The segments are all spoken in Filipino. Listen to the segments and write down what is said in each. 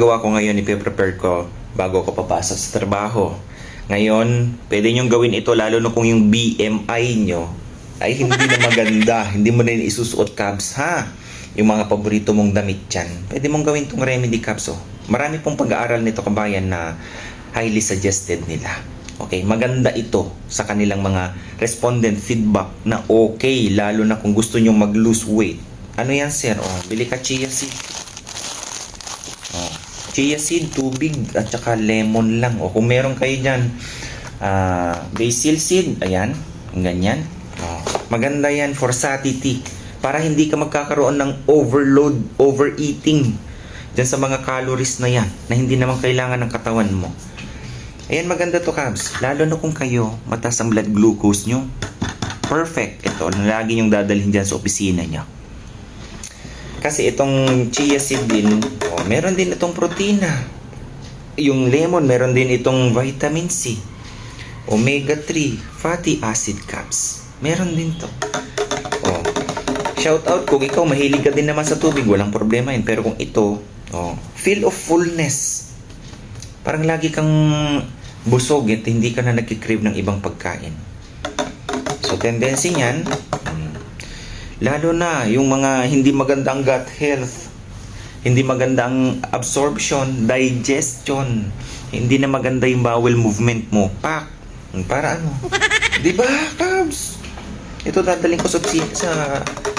Gawa ko ngayon, ipe-prepare ko bago ako papasok sa trabaho. Ngayon, pwede nyong gawin ito lalo na kung yung BMI nyo ay hindi na maganda. Hindi mo na isusuot, Cabs, ha? Yung mga paborito mong damit dyan. Pwede mong gawin itong remedy, Cabs, oh. Marami pong pag-aaral nito, kabayan, na highly suggested nila. Okay, maganda ito sa kanilang mga respondent feedback na okay, lalo na kung gusto nyong mag-lose weight. Ano yan, sir? Oh, bili ka chia seed. Oh, chia seed, tubig, at saka lemon lang. O kung meron kayo dyan, basil seed, ayan, ganyan. Oh, maganda yan for satiety. Para hindi ka magkakaroon ng overload, overeating dyan sa mga calories na yan, na hindi naman kailangan ng katawan mo. Ayan, maganda to, Cabs. Lalo na kung kayo, mataas ang blood glucose nyo. Perfect. Ito, lagi nyong dadalhin dyan sa opisina nyo. Kasi itong chia seed din, oh, meron din itong protina. Yung lemon, meron din itong vitamin C. Omega 3, fatty acid, Cabs. Meron din to. Oh, shout out kung ikaw mahilig ka din naman sa tubig, walang problema yun. Pero kung ito, oh, feel of fullness. Parang lagi kang busog at hindi ka na nagkikrave ng ibang pagkain. So, tendency niyan, lalo na yung mga hindi magandang gut health, hindi magandang absorption, digestion, hindi na maganda yung bowel movement mo. Pak! Para ano? Diba, Cabs? Ito dadalhin ko sa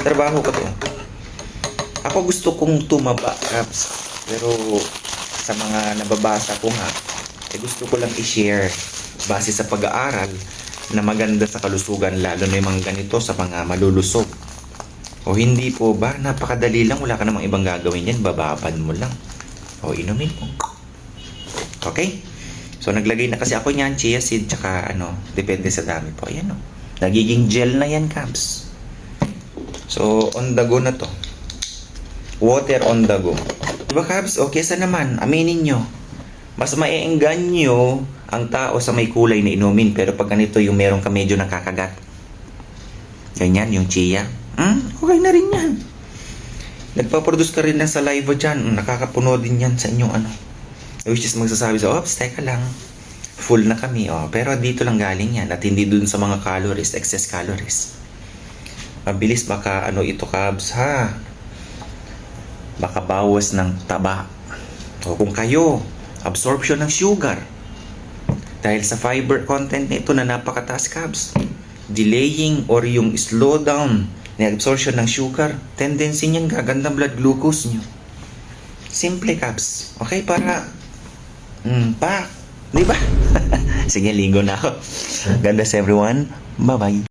trabaho ko to. Ako gusto kong tumaba, Cabs. Pero sa mga nababasa ko nga, gusto ko lang i-share base sa pag-aaral na maganda sa kalusugan, lalo na yung mga ganito sa mga malulusog. O hindi po ba? Napakadali lang, wala ka namang ibang gagawin yan, bababad mo lang. O inumin mo. Okay? So naglagay na kasi ako niyan, chia seed, tsaka depende sa dami po. Ayan o. Nagiging gel na yan, Cabs. So, on the go na to. Water on the go. Diba, Cabs? O kesa naman, aminin nyo. Mas maiengganyo ang tao sa may kulay na inumin. Pero pag ganito yung meron ka medyo nakakagat. Ganyan, yung chia. Okay na rin yan. Nagpaproduce ka rin ng saliva dyan. Nakakapuno din yan sa inyong Which is magsasabi sa, oops, teka lang. Full na kami. Pero dito lang galing yan. At hindi dun sa mga calories, excess calories. Mabilis baka ito, Cabs, ha? Baka bawas ng taba. O kung kayo, absorption ng sugar. Dahil sa fiber content nito na napakataas, Cabs. Delaying or yung slow down na absorption ng sugar, tendency niyang gaganda blood glucose nyo. Simple, Cabs. Okay, para pa, di ba? Sige, ligo na ako. God bless everyone. Bye-bye.